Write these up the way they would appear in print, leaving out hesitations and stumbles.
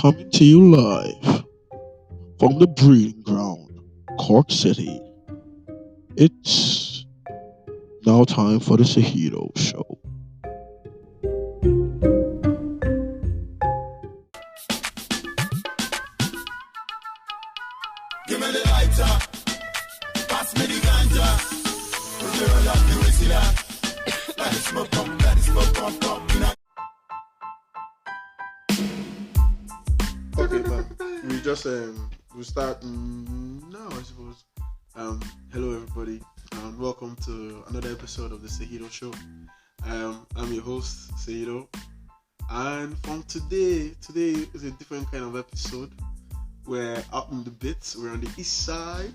coming to you live from the breeding ground, Cork City. It's now time for the Seheed00 show. Give me the lighter, pass me the ganja. Put the roll up the whiskey that. Let it smoke up, let it smoke up, Okay, man. We just we start now, I suppose. Hello everybody, and welcome to another episode of the Seheed00 show. I'm your host Seheed00, and from today is a different kind of episode. We're out in the bits. We're on the east side.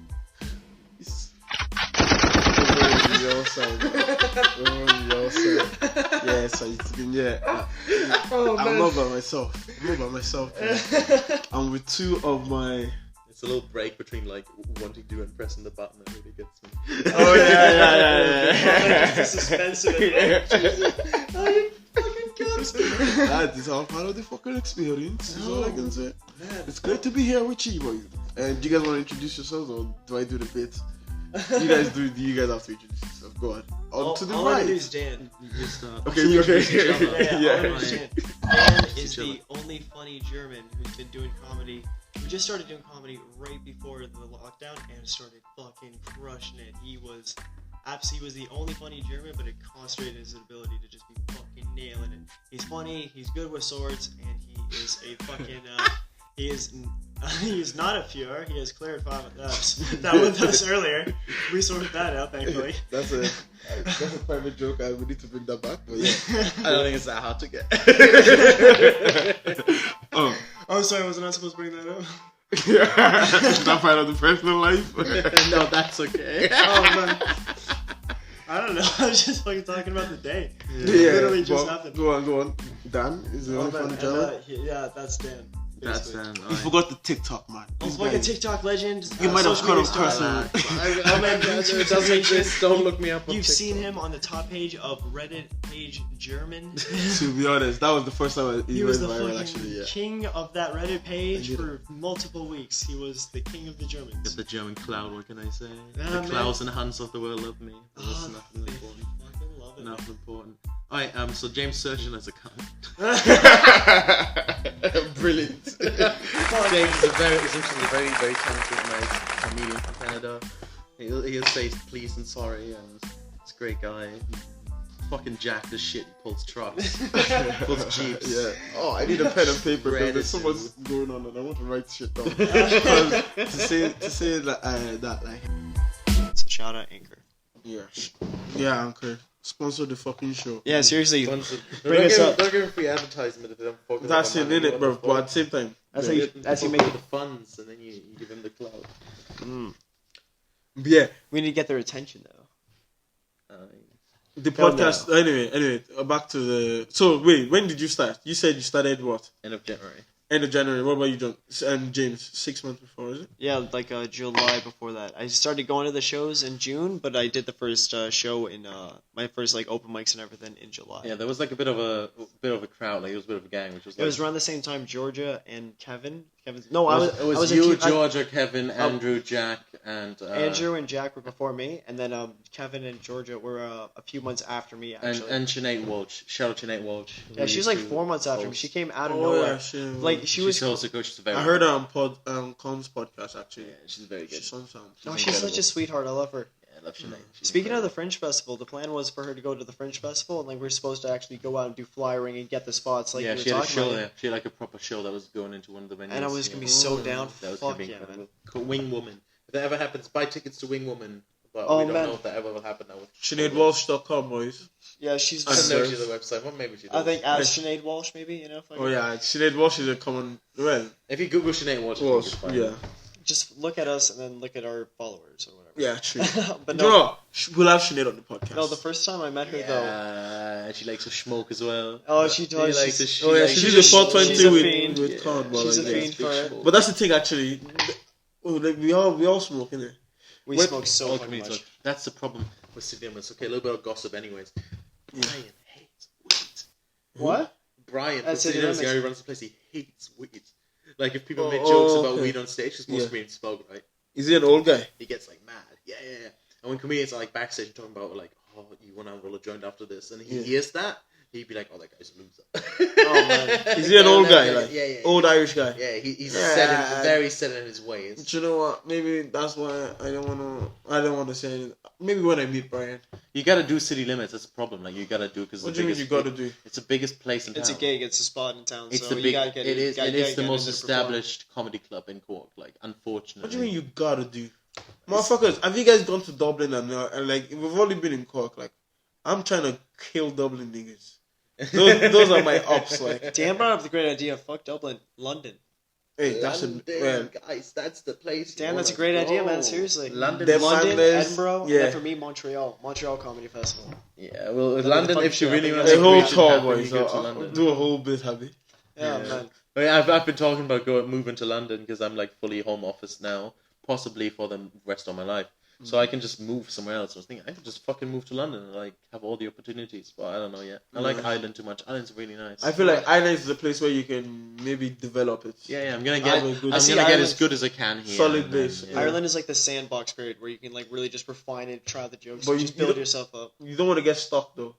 We're on the outside. Yeah, so it's been I'm not by myself. I'm with two of my. It's a little break between like wanting to and pressing the button that really gets me. Oh yeah. The suspense of it. Oh, you fucking guts. That is all part of the fucking experience. Is all I can say. Man. It's great to be here with you boys. And do you guys want to introduce yourselves, or do I do the bit? You guys do. You guys have to introduce yourself. Go on. To the all right. I do is Dan. You start. Okay. You okay? Dan is the only funny German who's been doing comedy. He just started doing comedy right before the lockdown and started fucking crushing it. He was the only funny German, but it concentrated his ability to just be fucking nailing it. He's funny, he's good with swords, and he is a fucking he is not a Fuhrer. He has cleared 5 that with us earlier. We sorted that out, thankfully. That's a private joke. I would need to bring that back, but yeah. I don't think it's that hard to get. Oh, sorry, was I not supposed to bring that up? Is that part of the personal life? No, that's okay. Oh man, I don't know. I was just fucking talking about the day. Yeah, Literally just happened. Go on. Dan is the only funny German. Yeah, that's Dan. That's You forgot the TikTok, man. Oh, fucking TikTok legend. You might have caught him personally. Don't look me up on You've TikTok. seen him on the top page of Reddit page German. To be honest, that was the first time He went was the viral, fucking actually. Yeah. king of that Reddit page for multiple weeks. He was the king of the Germans. Get the German cloud, what can I say? Yeah, The man. clouds and Hans of the world love me. There's nothing They important. fucking love it. Nothing important. Alright, so James Surgeon has a cunt. Brilliant. James is essentially a very, very talented comedian from Canada. He'll say please and sorry, and he's a great guy. Fucking jacked as shit. He pulls trucks, pulls jeeps. Yeah. Oh, I need a pen and paper because there's so much going on and I want to write shit down. to say that like. So shout out Anchor. Yeah, Anchor. Sponsor the fucking show. Yeah, seriously. Bring us up. Don't give him free advertisement if they don't focus. That's it, innit, bro? But at the same time, That's you how you make the funds, and then you give him the clout. yeah. We need to get their attention though. The podcast. Anyway, back to the. So wait, when did you start? You said you started what? End of January. End of January. What about you, John? And James? 6 months before, is it? Yeah, like July before that. I started going to the shows in June, but I did the first show in my first like open mics and everything in July. Yeah, there was like a bit of a crowd, like it was a bit of a gang, which was like. It was around the same time Georgia and Kevin. It was you, Georgia, Kevin, Andrew, Jack, and Andrew and Jack were before me, and then Kevin and Georgia were a few months after me actually. And Sinead Walsh. Shout out Sinead Walsh. Yeah, she was like 4 months after me. She came out of nowhere. Yeah, Like she was. also good. She's very. I heard her on Con's podcast actually. Yeah, she's very good. She's She's such a sweetheart. I love her. Yeah, I love Sinead. Speaking of the Fringe Festival, the plan was for her to go to the Fringe Festival, and like we're supposed to actually go out and do flyering and get the spots. Like yeah, we were she had a talking show about. there. She had like a proper show that was going into one of the venues. And I was gonna be so down. That was Fuck gonna be yeah, incredible. man. Called Wing Woman. If that ever happens, buy tickets to Wing Woman. But Oh, we don't man. know if that ever will happen now. SineadWalsh.com, boys. Yeah, she's. I don't know if she's a website. Well, maybe she does. I think as Sinead Walsh, maybe Oh yeah, Sinead Walsh is a common. Well, If you Google Sinead Walsh, you'll find yeah. it. Just look at us and then look at our followers or whatever. Yeah, true. But no, we'll have Sinead on the podcast. No, the first time I met her though. Yeah, she likes to smoke as well. Oh, she does. She likes to. she's a 420 she's a fiend. with Con. but She's a like, fiend for it. But that's the thing, actually. Like, we all smoke in there. We smoke so All fucking communities much. are- That's the problem with Sydney. It's okay, a little bit of gossip, anyways. Brian hates weed. What? Brian, That's Sydney, it, the guy who runs the place, he hates weed. Like if people make jokes about okay. weed on stage, because most Yeah. comedians smoke, right? Is he an old guy? He gets like mad. Yeah. And when comedians are like backstage talking about like, oh, you want to roll a joint after this, and he hears that, he'd be like, oh, that guy's a loser. Oh man, Is he an old guy? Like yeah. old Irish guy? Yeah, he's Yeah. very set in his ways. But you know what? Maybe that's why I don't want to say anything. Maybe when I meet Brian. You gotta do city limits. That's the problem. Like you gotta do because What do you mean you gotta do? It's the biggest place in town. it's a gig. It's a spot in town. It's so the you big. gotta get It is. gotta It is get the in most to perform. established comedy club in Cork. Like unfortunately. What do you mean you gotta do? Motherfuckers, have you guys gone to Dublin and like we've only been in Cork? Like I'm trying to kill Dublin niggas. Those are my ups. Like Dan brought up the great idea. Fuck Dublin, London. hey, that's London, well, guys. That's the place. Dan, that's a great idea, man. Seriously. London. Them London, Manders, Edinburgh, yeah. and then for me, Montreal Comedy Festival. Yeah. Well, That'd be London. the If she fucking really shit. wants a to whole make shit tour, happen, boys. you go to I'll London. do a whole bit, happy. Yeah, Yeah. man. But yeah, I've been talking about moving to London because I'm like fully home office now, possibly for the rest of my life. So I can just move somewhere else. I was thinking I could just fucking move to London and like have all the opportunities, but I don't know yet. I like Ireland too much. Ireland's really nice. I feel like Ireland is a place where you can maybe develop it. Yeah, I'm gonna I get. have a good- I'm I see gonna get Ireland- as good as I can here. Solid and then, base. yeah. Ireland is like the sandbox period where you can like really just refine it, try the jokes, But and you- just you build don't- yourself up. You don't want to get stuck though.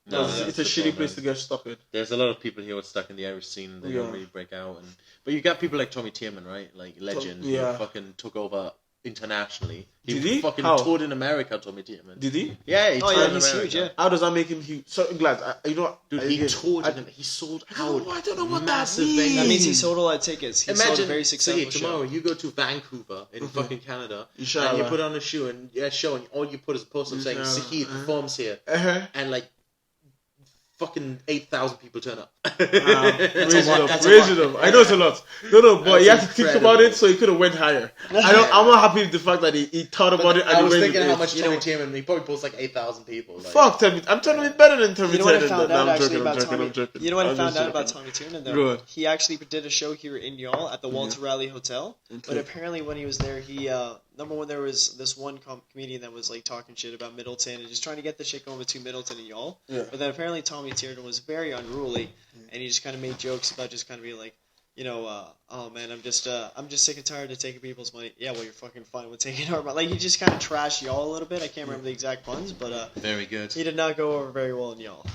No, It's that's a the shitty problem. place to get stuck in. There's a lot of people here who are stuck in the Irish scene. They don't Yeah. really break out. But you got people like Tommy Tierman, right? Like legend. Yeah. Who fucking took over internationally. Did he? fucking How? toured in America, Tommy Tierman. Did he? Yeah, he Oh toured yeah, in he's America. huge. Yeah. How does that make him huge? So glad. You know what? Dude, he Again, toured. I- He sold I don't out. know- I don't know what that massive means. venues. That means he sold a lot of tickets. He sold a Imagine, very successful see, tomorrow show. you go to Vancouver in fucking Canada, Inshallah. and you put on a show, and all you put is a post up saying Inshallah. Seheed performs here, Uh-huh. and like fucking 8,000 people turn up. Raise it up. That's a Raise lot. it up. I know it's a lot. No, but That's you have to think incredible. about it, so he could have went higher. I'm not happy with the fact that he thought about it and I he was went thinking with how it. much You know Tommy what- Tierman, he probably posts like 8,000 people. Like, Fuck, I'm trying to be better than Tommy You know what I Tiernan. found No, out I'm actually joking, about I'm Tommy? joking. You know what I I'm found just out about joking. Tommy Tiernan though? Go on. He actually did a show here in Youghal at the Walter Raleigh Hotel. But Okay. apparently when he was there, he number one, there was this one comedian that was like talking shit about Middleton and just trying to get the shit going between Middleton and Youghal. Yeah. But then apparently Tommy Tiernan was very unruly, and he just kind of made jokes about just kind of being like, you know, oh man, I'm just sick and tired of taking people's money. Yeah, well, you're fucking fine with taking our money. Like he just kind of trashed Y'all a little bit. I can't remember the exact puns, but very good. he did not go over very well in Y'all.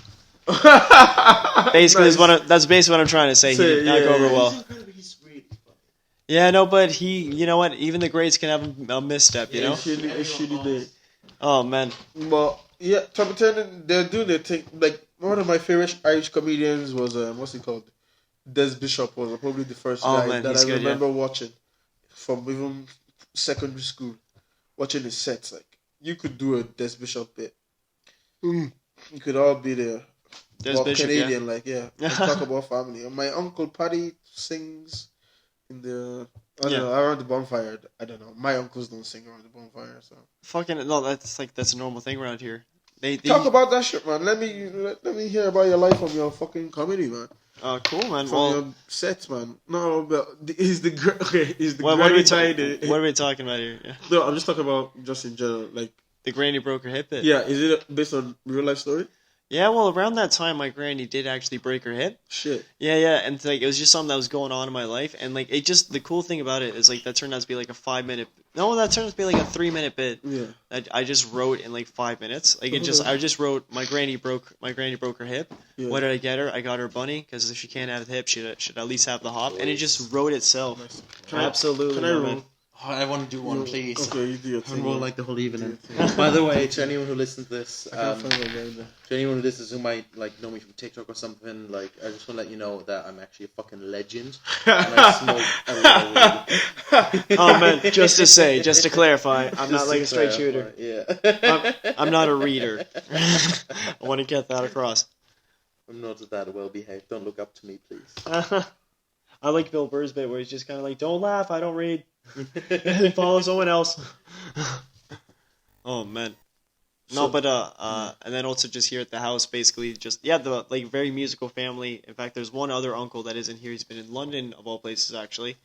Nice. Basically, that's basically what I'm trying to say. He did not go over well. He's really funny. Yeah, no, but you know what? Even the greats can have a misstep, you know? A shitty day. Oh, man. But yeah, Tommy Tiernan, they're doing their thing. Like one of my favorite Irish comedians was what's he called? Des Bishop was probably the first Oh, guy man, that he's I good, remember watching from even secondary school, watching his sets. Like you could do a Des Bishop bit. You could all be there. Des Well, Bishop, Canadian, like and talk about family. And my uncle Paddy sings in the I don't know, around the bonfire. I don't know. My uncles don't sing around the bonfire, so Fucking, no, that's a normal thing around here. They talk about that shit, man. Let me hear about your life from your fucking comedy, man. cool, man. From Well, your sets, man. No, but is the what are we granny what are we talking about here? Yeah. No, I'm just talking about just in general. Like, The granny broke her hip. yeah, is it based on real life story? Yeah, well, around that time, my granny did actually break her hip. Shit. Yeah, and like it was just something that was going on in my life, and like it just the cool thing about it is like that turned out to be like a 5 minute. No, that turned out to be like a 3 minute bit. Yeah. That I just wrote in like 5 minutes. Like I just wrote my granny broke her hip. Yeah. What did I get her? I got her a bunny because if she can't have the hip, she should at least have the hop, and it just wrote itself. Nice. Absolutely, Can I my roll? man. Oh, I want to do one, please. Okay, you do your I'm thing. more man. like the whole evening. By the way, to anyone who listens to this, I can't find my guy there. to anyone who listens who might like know me from TikTok or something, like I just want to let you know that I'm actually a fucking legend. And I smoke a lot of weed. Oh man, just to clarify, I'm not Just like to a straight clarify, shooter. Yeah. I'm not a reader. I want to get that across. I'm not that well behaved. Don't look up to me, please. I like Bill Burr's bit where he's just kind of like, "Don't laugh, I don't read." Follow someone else. Oh man. No, but and then also just here at the house, basically just the like very musical family. In fact, there's one other uncle that isn't here. He's been in London of all places, actually.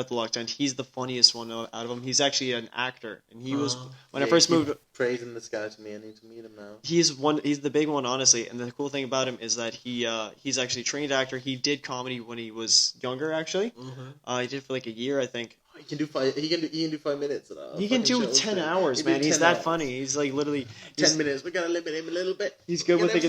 throughout the lockdown. He's the funniest one out of them. He's actually an actor, and he was when I Yeah, first you moved. keep praising this guy to me. I need to meet him now. He's the big one, honestly. And the cool thing about him is that he's actually a trained actor. He did comedy when he was younger. Actually, he did for like a year, I think. He can do 5. He can do 5 minutes. He can do 10 hours, man. He's that funny. He's like literally 10 minutes. We gotta limit him a little bit. He's good with like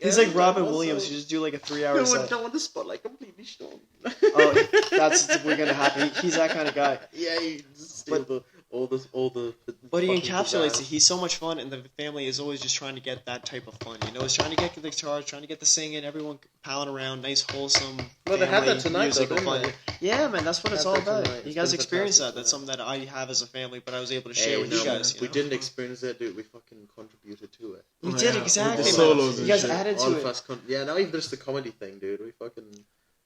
he's like Robin Williams. You just do like a 3-hour set. Don't want the spotlight completely shone. Oh, that's we're gonna happen. He's that kind of guy. Yeah, you just steal all the. But he encapsulates it. He's so much fun, and the family is always just trying to get that type of fun. You know, it's trying to get the guitars, trying to get the singing, everyone palling around, nice, wholesome. Well, they had that tonight, musical though, didn't fun. Yeah, man, that's what it's all about. Tonight. You guys It's experienced fantastic, that. That's something that I have as a family, but I was able to share Hey, with no, you guys. we know? didn't experience it, dude. We fucking contributed to it. We did Yeah, exactly. with the man. solos You and guys shit. added All to of it. us, not even just the comedy thing, dude. We fucking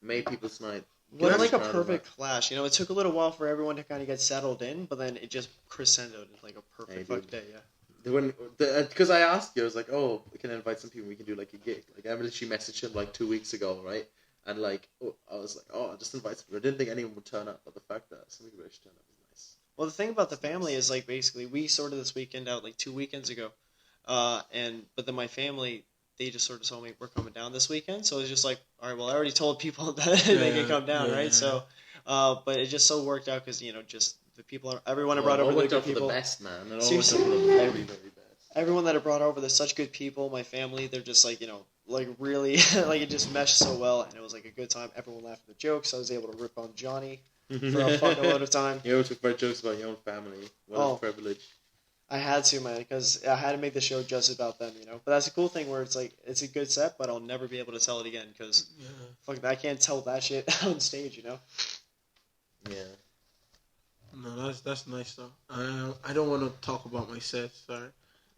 made people's night. What like a Proud of perfect clash. You know, it took a little while for everyone to kind of get settled in, but then it just crescendoed into like a perfect Hey, fuck day. Yeah. Because I asked you, I was like, oh, we can invite some people, we can do like a gig. Like, I literally messaged him like 2 weeks ago, right? And like, I was like, I'll just invite some people. I didn't think anyone would turn up, but the fact that some people actually turned up was nice. Well, the thing about the family is like basically we sorted this weekend out like 2 weekends ago, but then my family they just sort of told me we're coming down this weekend, so it's just like, all right, well I already told people that they can come down, right? So, but it just so worked out because just the people, everyone I brought over, the good for the people. best, man. It all Seriously, went out for the very, very best. Everyone that I brought over, they're such good people. My family, they're just like like really like it just meshed so well, and it was like a good time. Everyone laughed at the jokes. I was able to rip on Johnny for a fucking load of time. You always took jokes about your own family. What a privilege. I had to, man, because I had to make the show just about them, But that's a cool thing where it's like, it's a good set, but I'll never be able to tell it again, because fuck, I can't tell that shit on stage, Yeah. No, that's nice though. I don't want to talk about my set. Sorry.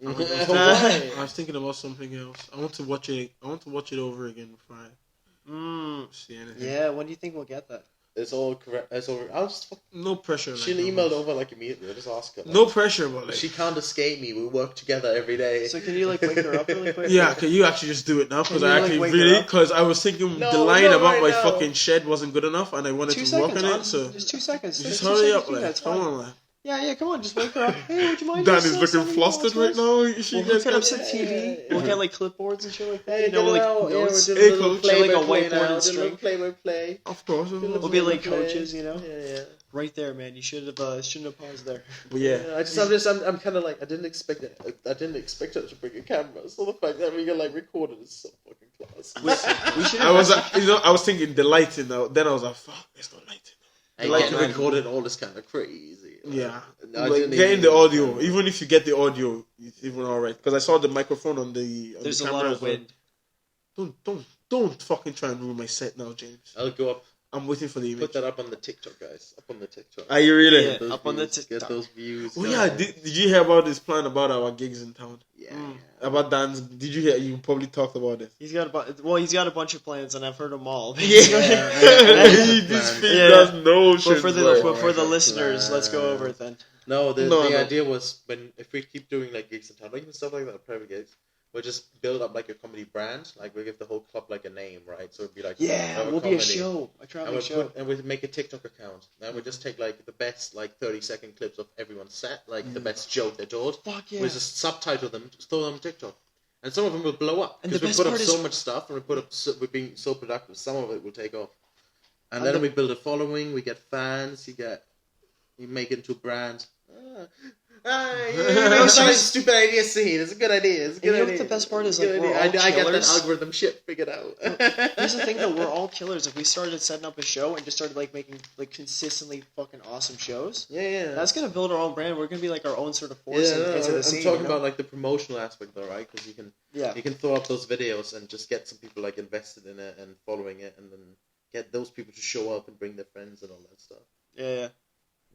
I was thinking about something else. I want to watch it. I want to watch it over again before I see anything. Yeah, when do you think we'll get that? It's all correct. It's all. I'll just. No pressure. She'll email over like immediately. I'll just ask her. Like, no pressure, but like she can't escape me. We work together every day. So can you like wake her up really quick? yeah, can you actually just do it now? Because Can you, I like, actually wake her really up? because I was thinking the line about my fucking shed wasn't good enough, and I wanted 2 to work seconds, on hon. it. So Just 2 seconds. just 2 hurry seconds up, to do that, like it's come fine. on, like. Yeah, come on, just wake her up. Hey, would you mind? Dan just is looking sending me flustered right voicemails? now. She We'll gets hook it up to the TV. We'll get like clipboards and shit like that. Like notes. Hey, coach. Like a whiteboard and string. Play. Of course. We'll be like coaches, Yeah. Right there, man. You should have shouldn't have paused there. But yeah. I'm kind of like I didn't expect it. I didn't expect her to bring a camera. So the fact that we can like record it is so fucking class. We should. I was, I was thinking the lighting though. Then I was like, fuck, there's no lighting. I recorded all this kind of crazy. Yeah, Like, getting the audio. Even if you get the audio, it's even alright. Because I saw the microphone on the. There's the a lot camera of wind. Don't fucking try and ruin my set now, James. I'll go up. I'm waiting for the image. Put that up on the TikTok, guys. Up on the TikTok. Are you really? Yeah. Those Up on the views, TikTok. Get those views. Oh yeah, did you hear about this plan about our gigs in town? Yeah. About Dan's? Did you hear? You probably talked about it. He's got he's got a bunch of plans, and I've heard them all. This feed does no But shit. for the listeners, let's go over it then. No, the No. idea was if we keep doing like gigs in town, like even stuff like that, private gigs, we'll just build up like a comedy brand. Like we'll give the whole club like a name, right? So it'd be like We'll be a show, a traveling show. And we'll make a TikTok account. And we'll just take like the best like 30-second clips of everyone's set, like the best joke they told. Fuck yeah. We'll just subtitle them, just throw them on TikTok. And some of them will blow up And the because we best put up part so is- much stuff, and we're being so productive. Some of it will take off, and then we build a following. We get fans. You make it into a brand. It's not a stupid idea, Seheed. It's a good idea. It's a good You know idea. what the best part is? Good Like, we're idea. all I got that killers. algorithm shit figured out. Here's the thing, though. We're all killers. If we started setting up a show and just started like making like consistently fucking awesome shows, Yeah. that's gonna build our own brand. We're gonna be like our own sort of force into the scene. I'm talking about like the promotional aspect, though, right? Because you can throw up those videos and just get some people like invested in it and following it, and then get those people to show up and bring their friends and all that stuff. Yeah.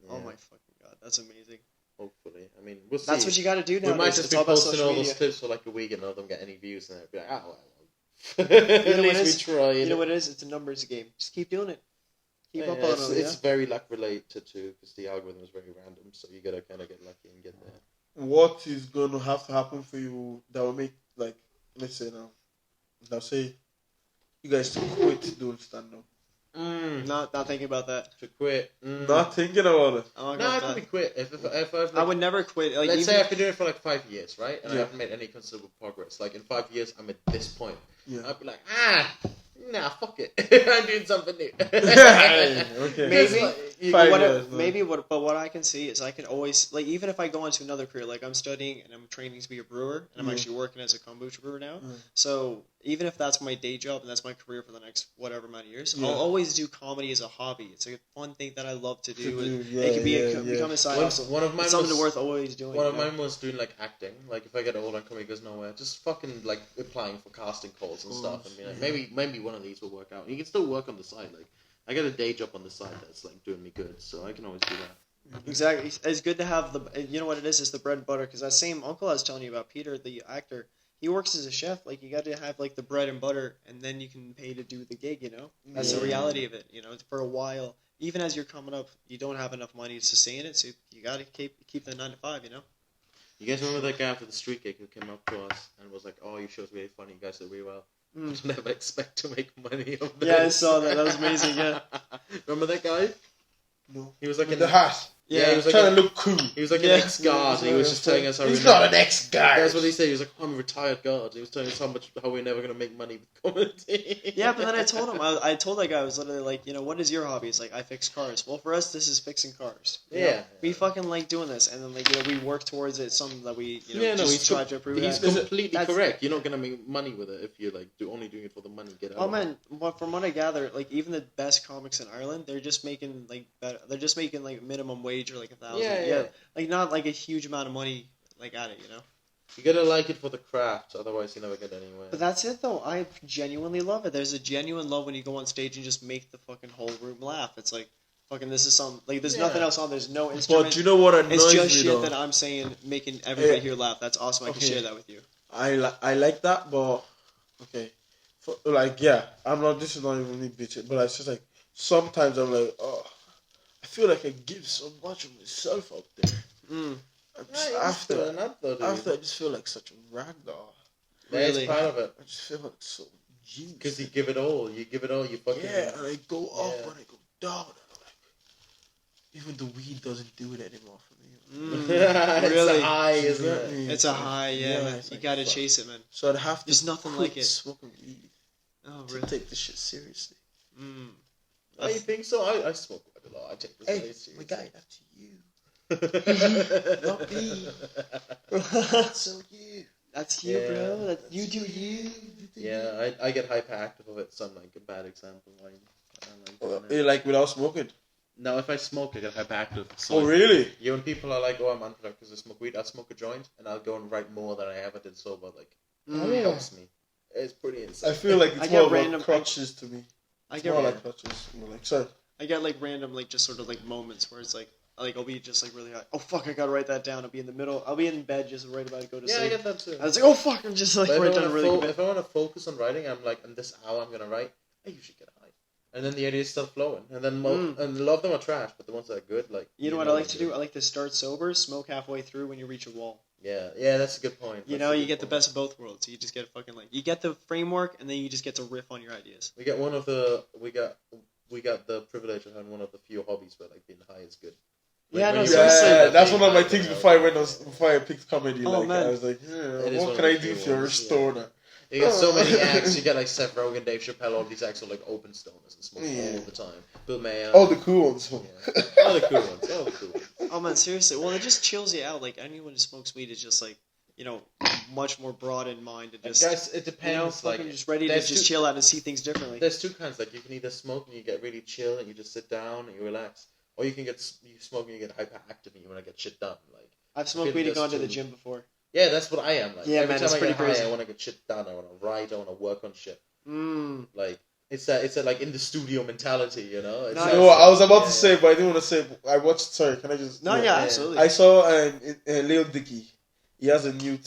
Oh my fucking god, that's amazing. Hopefully, I mean, we'll see. That's what you got to do now. We might just be all about posting social all media. those clips for like a week and none of them get any views, and it'd be like, oh well. You At know what it least is? we try. You know what it is? It's a numbers game. Just keep doing it. Keep up on it. It's very luck related too, because the algorithm is very random. So you gotta kind of get lucky and get there. What is going to have to happen for you that will make, like, let's say now say you guys quit doing stand up. Not thinking about that. To quit. Not thinking about it. I'm not No, gonna I'd that. probably quit if I've, I would never quit. Like, let's even say I've been doing it for like 5 years, right? And I Yeah. haven't made any considerable progress. Like in 5 years, I'm at this point. Yeah. I'd be like, nah, fuck it. I'm doing something new. Okay. Maybe. 5 what years. but what I can see is I can always, like, even if I go into another career, like I'm studying and I'm training to be a brewer, and I'm actually working as a kombucha brewer now. So even if that's my day job and that's my career for the next whatever amount of years, I'll always do comedy as a hobby. It's a fun thing that I love to do. It can become a side hustle. One of mine It's something was, worth always doing. One of mine was doing like acting. Like if I get older and comedy goes nowhere, just fucking like applying for casting calls and stuff, and be like, maybe one of these will work out. You can still work on the side. Like I got a day job on the side that's like doing me good, so I can always do that. Exactly. It's good to have you know what it is the bread and butter, because that same uncle I was telling you about, Peter, the actor, he works as a chef. Like, you got to have like the bread and butter, and then you can pay to do the gig, you know? That's the reality of it, you know? For a while, even as you're coming up, you don't have enough money to sustain it, so you got to keep the 9 to 5, you know? You guys remember that guy after the street gig who came up to us and was like, "Oh, your show's really funny. You guys did really well. Don't ever expect to make money of this." Yeah, I saw that. That was amazing, yeah. Remember that guy? No. He was like With the hat. Yeah, he was like trying to look cool. He was like an ex-guard, and he was just telling us how he's not an ex-guard. That's what he said. He was like, "I'm a retired guard." He was telling us how we're never gonna make money with comedy. Yeah, but then I told him, I told that guy, I was literally like, you know, what is your hobby? He's like, I fix cars. Well, for us, this is fixing cars. You know? Yeah. We fucking like doing this, and then, like, you know, we work towards it, something that we, you know, he's try to improve. He's at. completely correct. You're not gonna make money with it if you're like only doing it for the money. Get out. Oh man, from what I gather, like, even the best comics in Ireland, they're just making like minimum wage or like 1,000. Yeah. Like, not like a huge amount of money like at it, you know. You gotta like it for the craft, otherwise you never get anywhere. But that's it though. I genuinely love it. There's a genuine love when you go on stage and just make the fucking whole room laugh. It's like, fucking, this is some, like, there's nothing else on. There's no instrument. But you know what annoys It's just me shit though? that I'm saying, making everybody here laugh. That's awesome. I can share that with you. I like that, but okay, like, yeah, I'm not. This is not even me bitching, but it's just like sometimes I'm like, oh, I feel like I give so much of myself out there. I'm just, after I just feel like such a ragdoll. That's part of it. I just feel like so genius. Because you give it all. You fucking... Yeah, and I go up and I go down. And I'm like, even the weed doesn't do it anymore for me. It's Really? a high, isn't it? It's a high, yeah. Man. You like, gotta fuck. chase it, man. So I'd have to There's nothing quit like it. smoking weed Oh, to really? take this shit seriously. Oh, you think so? I smoke quite a lot. I take this very seriously. My guy, that's you. Not me. So you. That's you, bro. That's you do you. Yeah, I get hyperactive of it, so I'm like a bad example. Like without smoking? No, if I smoke, I get hyperactive. So Oh, really? Yeah, when people are like, "Oh, I'm unproductive because I smoke weed," I'll smoke a joint and I'll go and write more than I ever did sober. Like, it helps me. It's pretty insane. I feel like it's more like crutches to me. It's more like crutches. Sorry. I get like random, like, just sort of like moments where it's like I'll be just like really high. Oh fuck, I gotta write that down. I'll be in the middle. I'll be in bed just right about to go to sleep. Yeah, I get that too. I was like, oh fuck, I'm just like right down really good. If I want to focus on writing, I'm like, in this hour I'm gonna write. I usually get high, and then the ideas start flowing, and then and a lot of them are trash, but the ones that are good, like you know what I like to do? I like to start sober, smoke halfway through when you reach a wall. Yeah, that's a good point. You know, you get the best of both worlds. You just get fucking like you get the framework, and then you just get to riff on your ideas. We got the privilege of having one of the few hobbies where like being high is good. That's one of my things before I picked comedy. Oh, like man. I was like, what can I do for a restorer? You got so many acts. You got like Seth Rogen, Dave Chappelle. All these acts are like open stoners and smoke all the time. Bill Mayer. All the cool ones. Yeah. All the cool ones. Oh man, seriously. Well, it just chills you out. Like anyone who smokes weed is just like, you know, much more broad in mind and just. Guys, it depends. You know, just ready to just chill out and see things differently. There's two kinds. Like you can either smoke and you get really chill and you just sit down and you relax, or you smoke and you get hyperactive and you want to get shit done. Like I've smoked weed and gone to the gym before. Yeah, that's what I am like. Yeah, every man, time it's I pretty get high, crazy. I want to get shit done. I want to write. I want to work on shit. Like it's a like in the studio mentality, you know. It's I was about to say, but I didn't want to say. I watched. Sorry, can I just? No, yeah, absolutely. I saw Lil Dicky. He has a new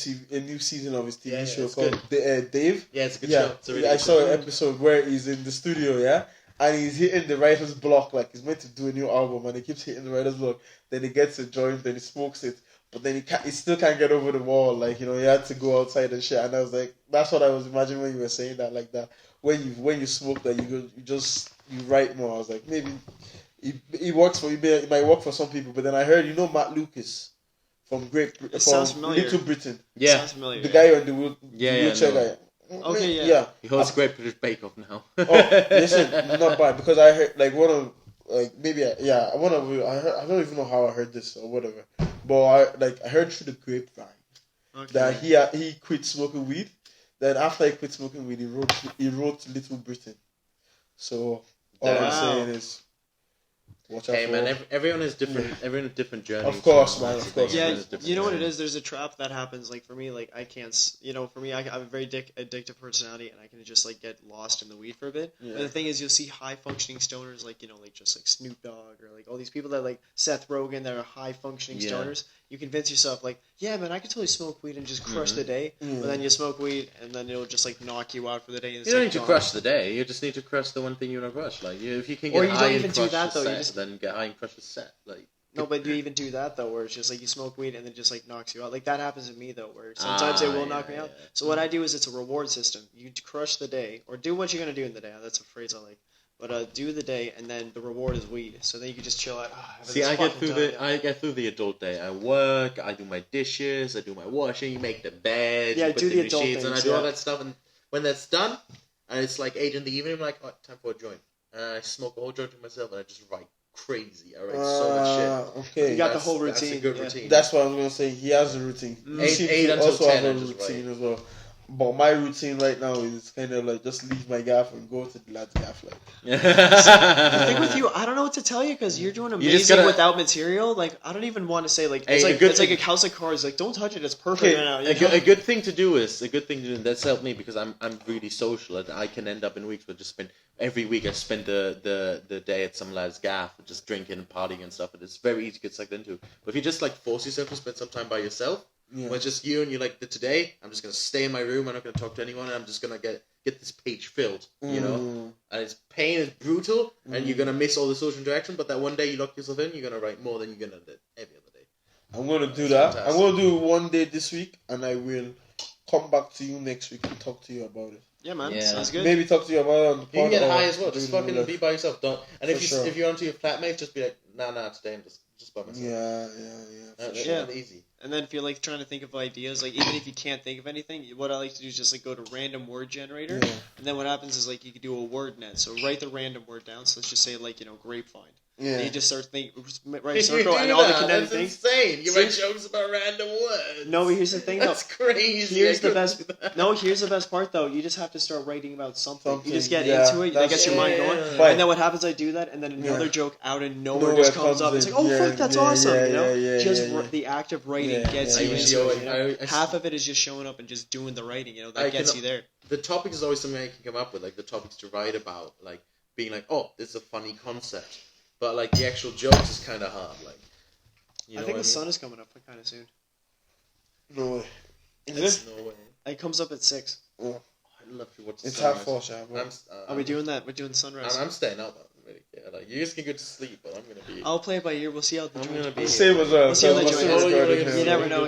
season of his TV show called Dave. Yeah, it's a good show. It's a really I good saw show. an episode where he's in the studio, and he's hitting the writer's block, like he's meant to do a new album, and he keeps hitting the writer's block. Then he gets a joint, then he smokes it, but then he still can't get over the wall. Like, you know, he had to go outside and shit. And I was like, that's what I was imagining when you were saying that, like that. When you smoke that, you just you write more. I was like, maybe he works for you. It might work for some people, but then I heard Matt Lucas from sounds familiar. Little Britain. Yeah. Sounds familiar. The guy on the wheelchair no. guy. Okay, Yeah. He hosts Great British Bake Off now. Oh, listen, not bad because I heard like one of I don't even know how I heard this or whatever, but I heard through the grapevine that he quit smoking weed. Then after he quit smoking weed, he wrote Little Britain. So all I'm saying is, watch out. Hey man, everyone has different. Everyone has different journeys. Of course, man. Of course. Yeah, you know what it is? There's a trap that happens. Like for me, like I can't. For me, I have a very addictive personality, and I can just like get lost in the weed for a bit. Yeah. But the thing is, you'll see high functioning stoners, like just like Snoop Dogg or like all these people that like Seth Rogen that are high functioning stoners. You convince yourself like, yeah, man, I can totally smoke weed and just crush the day. But then you smoke weed, and then it'll just like knock you out for the day. And You don't need to crush the day. You just need to crush the one thing you want to crush. Like if you can get high and crush the set, then get high and crush the set. Like no, but do you even do that though, where it's just like you smoke weed and then it just like knocks you out? Like that happens to me though, where sometimes it will knock me out. So what I do is it's a reward system. You crush the day, or do what you're gonna do in the day. That's a phrase I like. But do the day, and then the reward is weed. So then you can just chill out. See, I get through the adult day. I work, I do my dishes, I do my washing, you make the bed, yeah, you put do the the new adult sheets, and I things, do all that stuff. And when that's done, and it's like 8 in the evening, I'm like, oh, time for a joint. And I smoke a whole joint to myself, and I just write crazy. I write so much shit. Okay, you got the whole routine. That's a good routine. That's what I was gonna say. He has a routine. Eight until also 10 have a routine as well. But my routine right now is kind of like just leave my gaff and go to the lad's gaff. Like, the thing with you, I don't know what to tell you because you're doing amazing without material. Like, I don't even want to say like it's like a house of cards. Like, don't touch it. It's perfect right now. A good thing to do is that's helped me because I'm really social and I can end up in weeks where every week I spend the day at some lad's gaff just drinking and partying and stuff, and it's very easy to get sucked into. But if you just like force yourself to spend some time by yourself. Yeah. When it's just you and you're like, today I'm just gonna stay in my room. I'm not gonna talk to anyone. And I'm just gonna get this page filled, you know. And it's pain, it's brutal, and you're gonna miss all the social interaction. But that one day you lock yourself in, you're gonna write more than you're gonna do every other day. I'm gonna do that. Fantastic. I'm gonna do one day this week, and I will come back to you next week and talk to you about it. Yeah, man. Sounds good. Maybe talk to you about it on the podcast. You can get high as well. Just fucking be by yourself. Don't. And if you're onto your flatmate, just be like, nah, today I'm just by myself. Yeah. That's easy. And then if you're like trying to think of ideas, like even if you can't think of anything, what I like to do is just like go to random word generator, and then what happens is like you can do a word net. So write the random word down. So let's just say like grapevine. Yeah. And you just start thinking, write a circle and all the connected things. That's insane. You write jokes about random words. No, but here's the thing. That's crazy. Here's the best. No, here's the best part though. You just have to start writing about something. You just get into it. That gets your mind going. And then what happens? I do that, and then another joke out of nowhere just comes up. It's like, oh fuck, that's awesome. Just the act of writing gets you into it. Half of it is just showing up and just doing the writing. That gets you there. The topic is always something I can come up with, like the topics to write about, like being like, oh, this is a funny concept. But like the actual jokes is kind of hard. Like, I think the sun is coming up kind of soon. No way. No way. It comes up at 6. Oh. I'd love to watch the sunrise. It's half 4, Are we doing that? We're doing sunrise. I'm staying out. Really care. Like, you guys can go to sleep, but I'm gonna be. I'll play it by ear. We'll see how the joint be. Same as well. We'll see how the joint is. You never know.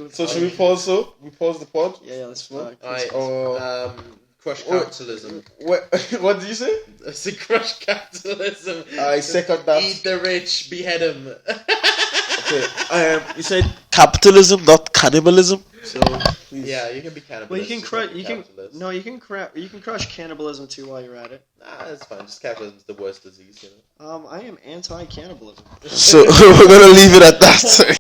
So should we pause? We pause the pod. Yeah. Let's. Crush capitalism. What did you say? I said crush capitalism. I second that. Eat the rich, behead them. Okay. You said capitalism, not cannibalism. So please. Yeah, you can be cannibalism. Well, you can crush. You can crush cannibalism too while you're at it. Nah, that's fine. Just capitalism's the worst disease, I am anti-cannibalism. So we're gonna leave it at that.